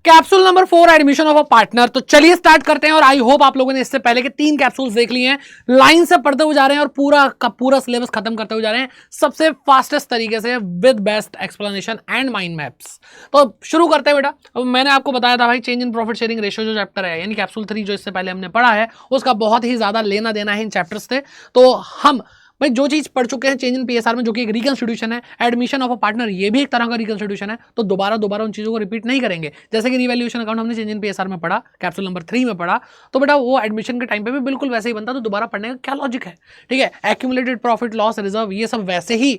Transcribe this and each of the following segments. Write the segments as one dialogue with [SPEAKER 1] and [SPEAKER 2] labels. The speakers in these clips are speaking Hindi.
[SPEAKER 1] Capsule number 4 admission of a partner. तो चलिए स्टार्ट करते हैं। और आई होप आप लोगों ने इससे पहले के 3 कैप्सूल्स देख लिए हैं, लाइन से पढ़ते हुए जा रहे हैं और पूरा का पूरा सिलेबस खत्म करते हुए जा रहे हैं सबसे फास्टेस्ट तरीके से with best explanation and mind maps. तो शुरू करते हैं बेटा। अब मैंने आपको बताया था भाई change in profit sharing ratio जो चैप्टर है यानी कैप्सूल 3 जो इससे पहले हमने पढ़ा है उसका बहुत ही ज्यादा लेना देना है इन चैप्टर्स से। तो हम भाई जो चीज पढ़ चुके हैं चेंज इन पीएसआर में जो कि एक रिकंस्टिट्यूशन है, एडमिशन ऑफ अ पार्टनर ये भी एक तरह का रिकंस्टिट्यूशन है, तो दोबारा उन चीजों को रिपीट नहीं करेंगे। जैसे कि रिवैल्यूएशन अकाउंट हमने चेंज इन पीएसआर में पढ़ा, कैप्सूल नंबर 3 में पढ़ा, तो बेटा वो एडमिशन के टाइम पे भी बिल्कुल वैसे ही बनता, तो दोबारा पढ़ने का क्या लॉजिक है। ठीक है, एक्यूमुलेटेड प्रॉफिट लॉस रिजर्व ये सब वैसे ही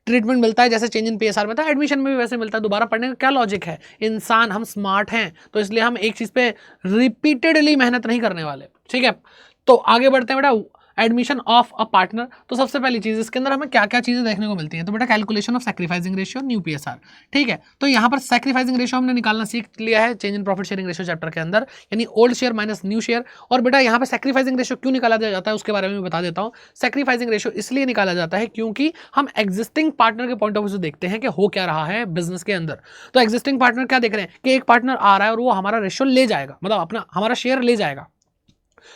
[SPEAKER 1] ट्रीटमेंट मिलता है जैसे चेंज इन पीएसआर में था, एडमिशन में भी वैसे मिलता है, दोबारा पढ़ने का क्या लॉजिक है। इंसान हम स्मार्ट हैं तो इसलिए हम एक चीज पे रिपीटेडली मेहनत नहीं करने वाले। ठीक है, तो आगे बढ़ते हैं बेटा। एडमिशन ऑफ अ पार्टनर, तो सबसे पहली चीज इसके अंदर हमें क्या क्या चीजें देखने को मिलती हैं। तो बेटा calculation of sacrificing ratio new PSR. ठीक है, तो यहाँ पर सैक्रिफाइसिंग रेशियो हमने निकालना सीख लिया है change in profit sharing ratio chapter के अंदर, यानी old share minus new share. और बेटा यहाँ पर सैक्रिफाइसिंग रेशियो क्यों निकाला जाता है उसके बारे में बता देता हूँ। सैक्रिफाइसिंग रेशियो इसलिए निकाला जाता है क्योंकि हम एग्जिस्टिंग पार्टनर के पॉइंट ऑफ व्यू से देखते हैं कि हो क्या रहा है बिजनेस के अंदर। तो एग्जिस्टिंग पार्टनर क्या देख रहे हैं कि एक पार्टनर आ रहा है और वो हमारा रेशियो ले जाएगा, मतलब अपना हमारा शेयर ले जाएगा।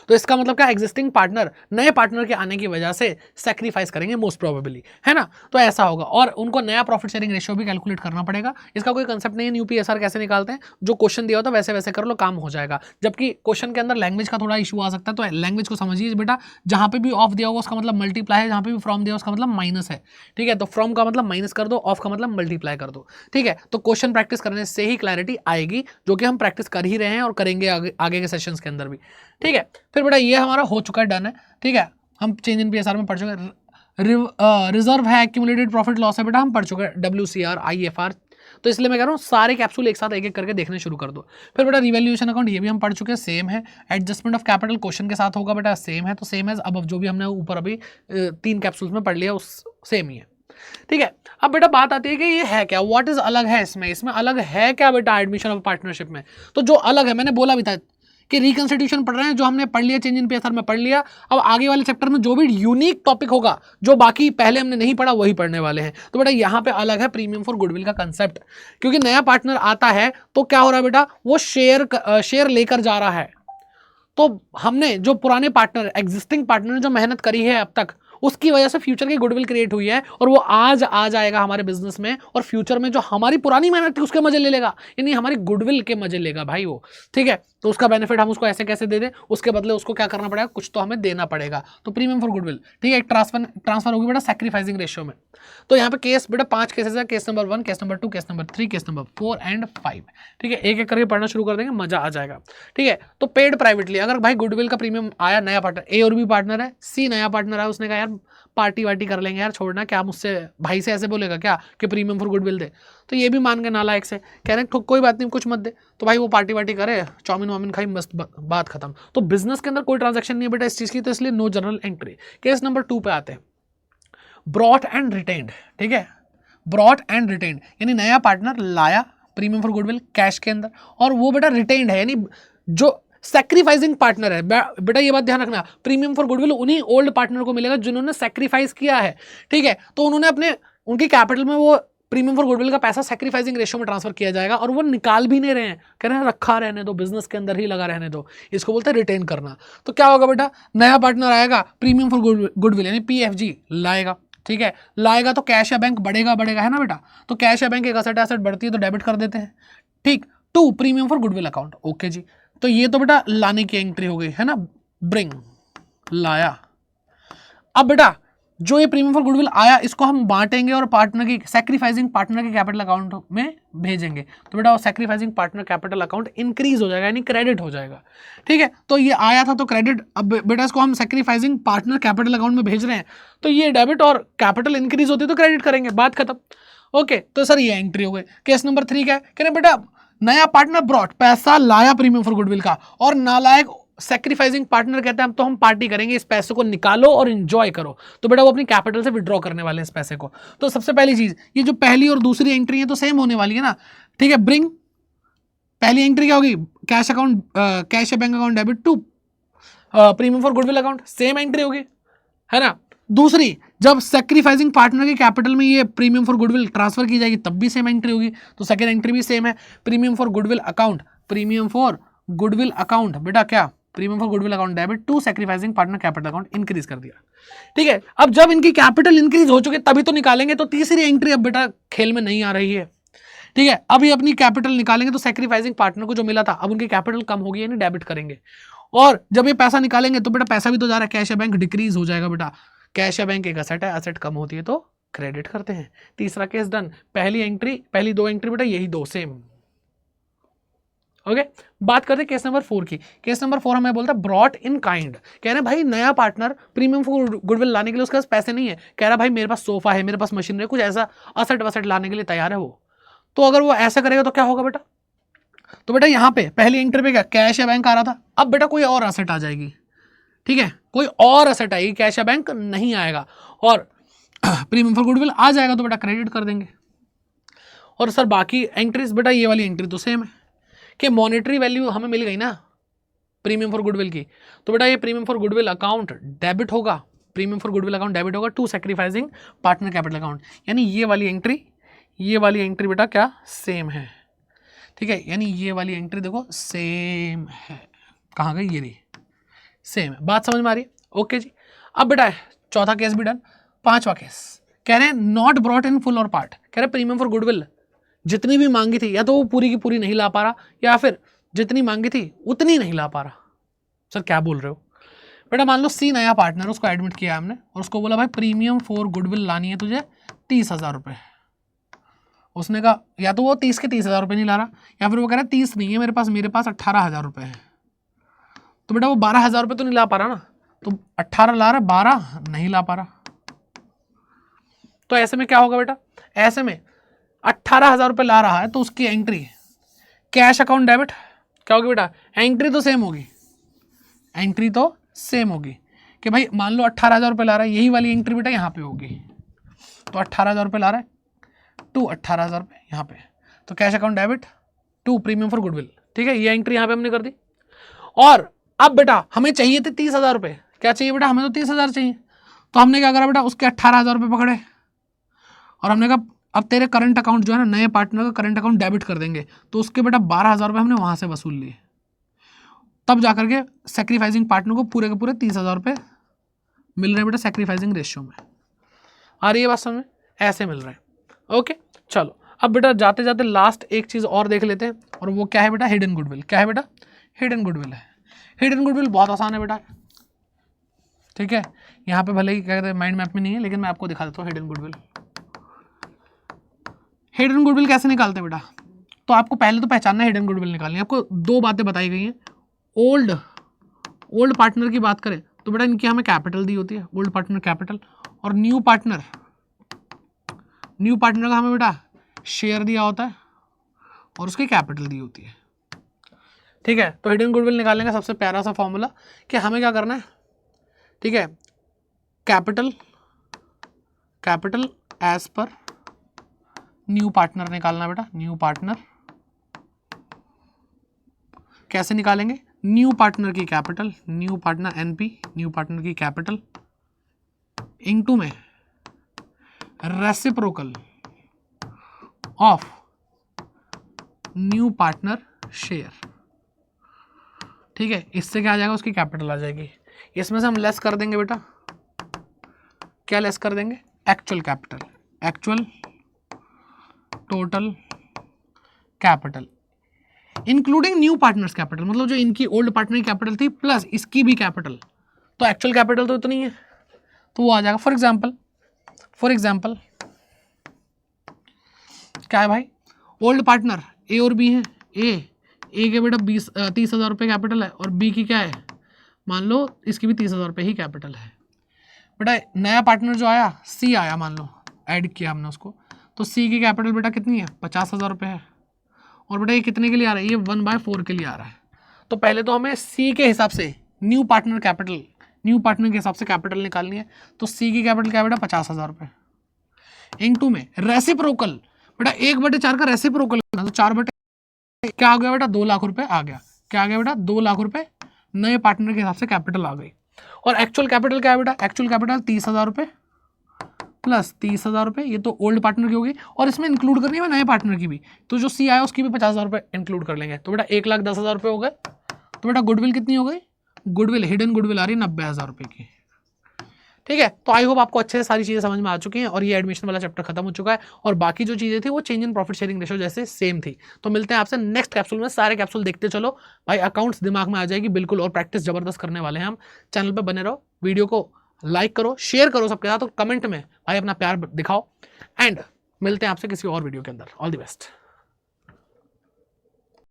[SPEAKER 1] तो इसका मतलब क्या, एग्जिस्टिंग पार्टनर नए पार्टनर के आने की वजह से सैक्रिफाइस करेंगे मोस्ट प्रोबेबली, है ना। तो ऐसा होगा और उनको नया प्रॉफिट शेयरिंग रेशियो भी कैलकुलेट करना पड़ेगा। इसका कोई कंसेप्ट नहीं है न्यू पीएसआर कैसे निकालते हैं, जो क्वेश्चन दिया होता है वैसे वैसे कर लो काम हो जाएगा। जबकि क्वेश्चन के अंदर लैंग्वेज का थोड़ा इशू आ सकता है, तो लैंग्वेज को समझिए बेटा। जहां पे भी ऑफ दिया होगा उसका मतलब मल्टीप्लाई है, जहां पे भी फ्रॉम दिया उसका मतलब माइनस है। ठीक है, तो फ्रॉम का मतलब माइनस कर दो, ऑफ का मतलब मल्टीप्लाई कर दो। ठीक है, तो क्वेश्चन प्रैक्टिस करने से ही क्लैरिटी आएगी, जो कि हम प्रैक्टिस कर ही रहे हैं और करेंगे आगे के सेशंस के अंदर भी। ठीक है, फिर बेटा ये हमारा हो चुका है, डन है। ठीक है, हम चेंज इन पीएसआर में पढ़ चुके हैं। रिजर्व है, एक्यूमुलेटेड प्रॉफिट लॉस है बेटा हम पढ़ चुके हैं, WCR IFR। तो इसलिए मैं कह रहा हूँ सारे कैप्सूल एक साथ एक एक करके देखने शुरू कर दो। फिर बेटा रिवैल्यूएशन अकाउंट ये भी हम पढ़ चुके हैं, सेम है। एडजस्टमेंट ऑफ कैपिटल क्वेश्चन के साथ होगा बेटा, सेम है। तो सेम एज अब जो भी हमने ऊपर अभी 3 कैप्सूल्स में पढ़ लिया उस सेम ही है। ठीक है, अब बेटा बात आती है कि ये है क्या, व्हाट इज अलग है इसमें अलग है क्या बेटा एडमिशन ऑफ पार्टनरशिप में। तो जो अलग है मैंने बोला भी था कि रिकंस्टिट्यूशन पढ़ रहे हैं, जो हमने पढ़ लिया चेंज इन पीएसआर में पढ़ लिया। अब आगे वाले चैप्टर में जो भी यूनिक टॉपिक होगा जो बाकी पहले हमने नहीं पढ़ा वही पढ़ने वाले हैं। तो बेटा यहाँ पे अलग है प्रीमियम फॉर गुडविल का कंसेप्ट, क्योंकि नया पार्टनर आता है तो क्या हो रहा है बेटा, वो शेयर लेकर जा रहा है। तो हमने जो पुराने पार्टनर एग्जिस्टिंग पार्टनर ने जो मेहनत करी है अब तक उसकी वजह से फ्यूचर की गुडविल क्रिएट हुई है और वो आज आ जाएगा हमारे बिजनेस में, और फ्यूचर में जो हमारी पुरानी मेहनत थी उसके मजे ले लेगा, यानी हमारी गुडविल के मजे लेगा भाई वो। ठीक है, तो उसका बेनिफिट हम उसको ऐसे कैसे दे दें, उसके बदले उसको क्या करना पड़ेगा, कुछ तो हमें देना पड़ेगा। तो प्रीमियम फॉर गुडविल। ठीक है, एक ट्रांसफर होगी बेटा सैक्रिफाइसिंग रेशियो में। तो यहाँ पे केस बेटा 5 केसेस है, case number 1, case number 2, case number 3, case number 4 and 5। ठीक है, एक एक करके पढ़ना शुरू कर देंगे, मजा आ जाएगा। ठीक है, तो पेड प्राइवेटली अगर भाई गुडविल का प्रीमियम आया, नया पार्टनर ए और बी पार्टनर है, सी नया पार्टनर है, उसने कहा यार पार्टी वार्टी कर लेंगे यार, छोड़ना क्या मुझसे भाई से ऐसे बोलेगा क्या कि प्रीमियम फॉर गुडविल दे। तो ये भी मान के नालायक से कह रहे हैं कोई बात नहीं कुछ मत दे, तो भाई वो पार्टी वार्टी करे, चाउमीन वामिन खाई, मस्त बात खत्म। तो बिजनेस के अंदर कोई ट्रांजैक्शन नहीं है बेटा इस चीज की, तो इसलिए no journal entry. Case number 2 पे आते हैं, ब्रॉट एंड रिटेन्ड। ठीक है, ब्रॉट एंड रिटेन्ड यानी नया पार्टनर लाया प्रीमियम फॉर गुडविल कैश के अंदर, और वो बेटा रिटेन्ड है यानी जो सैक्रिफाइसिंग पार्टनर है। बेटा ये बात ध्यान रखना, प्रीमियम फॉर गुडविल उन्हीं ओल्ड पार्टनर को मिलेगा जिन्होंने सैक्रिफाइस किया है। ठीक है, तो उन्होंने उनकी कैपिटल में वो प्रीमियम फॉर गुडविल का पैसा सैक्रिफाइसिंग रेशियो में ट्रांसफर किया जाएगा, और वो निकाल भी नहीं रहे हैं, कह रहे हैं रखा रहने दो, बिजनेस के अंदर ही लगा रहने दो। इसको बोलते हैं रिटेन करना। तो क्या होगा बेटा, नया पार्टनर आएगा, प्रीमियम फॉर गुडविल यानी PFG लाएगा। ठीक है, लाएगा तो कैश या बैंक बढ़ेगा है ना बेटा, तो कैश या बैंक एक एसेट बढ़ती है तो डेबिट कर देते हैं। ठीक, 2 premium for goodwill account. Okay जी, तो ये तो बेटा लाने की एंट्री हो गई है ना, ब्रिंग लाया। अब बेटा जो ये प्रीमियम फॉर गुडविल आया इसको हम बांटेंगे और पार्टनर की सैक्रिफाइसिंग पार्टनर के कैपिटल अकाउंट में भेजेंगे। तो बेटा वो sacrificing partner capital account increase हो जाएगा यानी क्रेडिट हो जाएगा। ठीक है, तो ये आया था तो क्रेडिट, अब बेटा इसको हम सैक्रिफाइसिंग पार्टनर कैपिटल अकाउंट में भेज रहे हैं, तो ये डेबिट और कैपिटल इंक्रीज होती है तो क्रेडिट करेंगे, बात खत्म। ओके, तो सर ये एंट्री हो गई। केस नंबर 3 क्या है, कह रहे बेटा नया पार्टनर ब्रॉट पैसा लाया प्रीमियम फॉर गुडविल का, और नालायक सैक्रिफाइसिंग पार्टनर कहते हैं हम तो हम पार्टी करेंगे, इस पैसे को निकालो और एंजॉय करो। तो बेटा वो अपनी कैपिटल से विड्रॉ करने वाले हैं इस पैसे को। तो सबसे पहली चीज ये जो पहली और दूसरी एंट्री है तो सेम होने वाली है ना। ठीक है, ब्रिंग पहली एंट्री क्या होगी, कैश अकाउंट, कैश या bank account debit to premium for goodwill account, same entry होगी है ना। दूसरी जब सैक्रिफाइसिंग पार्टनर के कैपिटल में ये प्रीमियम फॉर गुडविल ट्रांसफर की जाएगी तब भी सेम एंट्री होगी, तो सेकंड एंट्री भी सेम है, premium for goodwill account premium for goodwill account, बेटा क्या premium for goodwill account debit to sacrificing partner capital account increase कर दिया। ठीक है, अब जब इनकी कैपिटल इंक्रीज हो चुके तभी तो निकालेंगे, तो तीसरी एंट्री अब बेटा खेल में नहीं आ रही है। ठीक है, अभी अपनी कैपिटल निकालेंगे तो सैक्रिफाइसिंग पार्टनर को जो मिला था अब उनकी कैपिटल कम होगी, यानी डेबिट करेंगे। और जब ये पैसा निकालेंगे तो बेटा पैसा भी तो जा रहा है, कैश या बैंक डिक्रीज हो जाएगा बेटा। कैश या बैंक एक असेट है, असेट कम होती है तो क्रेडिट करते हैं। तीसरा केस डन। पहली दो एंट्री बेटा यही दो सेम। ओके, बात करते हैं केस नंबर 4 की। केस नंबर 4 हमें बोलता है ब्रॉट इन काइंड। कह रहे भाई नया पार्टनर प्रीमियम फॉर गुडविल लाने के लिए उसके पास पैसे नहीं है, कह रहा भाई मेरे पास सोफा है, मेरे पास मशीनरी है, कुछ ऐसा असेट वसेट लाने के लिए तैयार है वो। तो अगर वो ऐसा करेगा तो क्या होगा बेटा, तो बेटा यहाँ पे पहली एंट्री पे क्या कैश या बैंक आ रहा था, अब बेटा कोई और असेट आ जाएगी। ठीक है, कोई और असेट आएगी, कैश या बैंक नहीं आएगा, और प्रीमियम फॉर गुडविल आ जाएगा तो बेटा क्रेडिट कर देंगे। और सर बाकी एंट्रीज, बेटा ये वाली एंट्री तो सेम है कि मॉनेटरी वैल्यू हमें मिल गई ना प्रीमियम फॉर गुडविल की, तो बेटा ये premium for goodwill account debit होगा, premium for goodwill account debit होगा to sacrificing partner capital account, यानी ये वाली एंट्री बेटा क्या सेम है। ठीक है, यानी ये वाली एंट्री देखो सेम है, कहाँ गई ये रही, सेम है। बात समझ में आ रही है? ओके जी, अब बेटा चौथा केस भी डन। पांचवा केस कह रहे हैं नॉट ब्रॉट इन फुल और पार्ट। कह रहे प्रीमियम फॉर गुडविल जितनी भी मांगी थी या तो वो पूरी की पूरी नहीं ला पा रहा, या फिर जितनी मांगी थी उतनी नहीं ला पा रहा। सर क्या बोल रहे हो बेटा, मान लो सी नया पार्टनर, उसको एडमिट किया हमने और उसको बोला भाई प्रीमियम फॉर गुडविल लानी है तुझे 30,000 रुपये। उसने कहा या तो वो 30 के 30,000 रुपये नहीं ला रहा, या फिर वो कह रहा है 30 नहीं है मेरे पास 18,000 रुपये है। तो बेटा वो 12,000 रुपये तो नहीं ला पा रहा ना, तो 18 ला रहा, 12 नहीं ला पा रहा। तो ऐसे में क्या होगा बेटा, ऐसे में 18,000 रुपये ला रहा है तो उसकी एंट्री कैश अकाउंट डेबिट क्या होगी बेटा, एंट्री तो सेम होगी, कि भाई मान लो 18,000 रुपये ला रहा है, यही वाली एंट्री बेटा यहाँ पे होगी। तो 18,000 रुपये ला रहा है टू 18,000 रुपये यहाँ पे, तो cash account debit to premium for goodwill. ठीक है, ये एंट्री यहाँ पे हमने कर दी। और अब बेटा हमें चाहिए थे 30,000 रुपये। क्या चाहिए बेटा, हमें तो 30,000 चाहिए। तो हमने क्या करा बेटा, उसके 18,000 रुपये पकड़े और हमने कहा अब तेरे करंट अकाउंट जो है ना, नए पार्टनर का करंट अकाउंट डेबिट कर देंगे। तो उसके बेटा 12,000 रुपये हमने वहाँ से वसूल लिए, तब जाकर के सैक्रिफाइसिंग पार्टनर को पूरे के पूरे 30,000 रुपये मिल रहे हैं बेटा सैक्रिफाइसिंग रेशियो में। आ रही है बात समझ में, ऐसे मिल रहे हैं। ओके चलो, अब बेटा जाते जाते लास्ट एक चीज़ और देख लेते हैं, और वो क्या है बेटा, हिडन गुडविल। क्या है बेटा, हिडन गुडविल है। हिडन गुडविल बहुत आसान है बेटा। ठीक है, यहाँ पे भले ही क्या कहते हैं माइंड मैप में नहीं है, लेकिन मैं आपको दिखा देता हूँ हिडन गुडविल। हिडन गुडविल कैसे निकालते हैं बेटा, तो आपको पहले तो पहचानना है हिडन गुडविल निकालनी है। आपको दो बातें बताई गई हैं। ओल्ड पार्टनर की बात करें तो बेटा इनकी हमें कैपिटल दी होती है, ओल्ड पार्टनर कैपिटल, और न्यू पार्टनर का हमें बेटा शेयर दिया होता है और उसकी कैपिटल दी होती है। ठीक है, तो हिडन गुडविल निकालने का सबसे प्यारा सा फॉर्मूला कि हमें क्या करना है, ठीक है, capital as per new partner निकालना बेटा। न्यू पार्टनर कैसे निकालेंगे, न्यू पार्टनर की capital, new partner NP, new partner की कैपिटल इनटू में reciprocal of new partner share. ठीक है, इससे क्या आ जाएगा, उसकी कैपिटल आ जाएगी। इसमें से हम लेस कर देंगे बेटा, क्या लेस कर देंगे, actual capital, actual total capital including new partners capital, मतलब जो इनकी ओल्ड पार्टनर की कैपिटल थी प्लस इसकी भी कैपिटल। तो एक्चुअल कैपिटल तो इतनी है, तो वो आ जाएगा। फॉर एग्जाम्पल क्या है भाई, ओल्ड पार्टनर ए और बी है। ए के बेटा 30,000 रुपये कैपिटल है, और बी की क्या है, मान लो इसकी भी 30,000 रुपये ही कैपिटल है। बेटा नया पार्टनर जो आया सी आया, मान लो ऐड किया हमने उसको, तो सी की कैपिटल बेटा कितनी है, 50,000 रुपये है। और बेटा ये कितने के लिए आ रहा है, ये 1/4 के लिए आ रहा है। तो पहले तो हमें सी के हिसाब से न्यू पार्टनर के हिसाब से कैपिटल निकालनी है। तो सी की कैपिटल क्या है बेटा, 50,000 रुपये इनटू में रेसिप्रोकल, बेटा 1/4 का रेसिप्रोकल, तो 4/, क्या आ गया बेटा, 2 लाख रुपए आ गया। क्या आ गया बेटा, 2 लाख रुपए नए पार्टनर के हिसाब से कैपिटल आ गई। और एक्चुअल कैपिटल क्या है बेटा, एक्चुअल कैपिटल 30,000 रुपये प्लस 30,000 रुपये, ये तो ओल्ड पार्टनर की होगी, और इसमें इंक्लूड करनी है नए पार्टनर की भी, तो जो सी आया उसकी भी 50,000 रुपये इंक्लूड कर लेंगे। तो बेटा 1,10,000 रुपये हो गए। तो बेटा गुडविल कितनी हो गई, गुडविल हिडन गुडविल आ रही है 90,000 रुपये की। ठीक है, तो आई होप आपको अच्छे से सारी चीजें समझ में आ चुकी हैं और ये एडमिशन वाला चैप्टर खत्म हो चुका है, और बाकी जो चीजें थी वो change in profit sharing ratio जैसे सेम थी। तो मिलते हैं आपसे नेक्स्ट कैप्सूल में, सारे कैप्सूल देखते चलो भाई, अकाउंट्स दिमाग में आ जाएगी बिल्कुल, और प्रैक्टिस जबरदस्त करने वाले हैं हम। चैनल पर बने रहो, वीडियो को लाइक करो, शेयर करो सबके साथ, और कमेंट में भाई अपना प्यार दिखाओ, एंड मिलते हैं आपसे किसी और वीडियो के अंदर। All the best.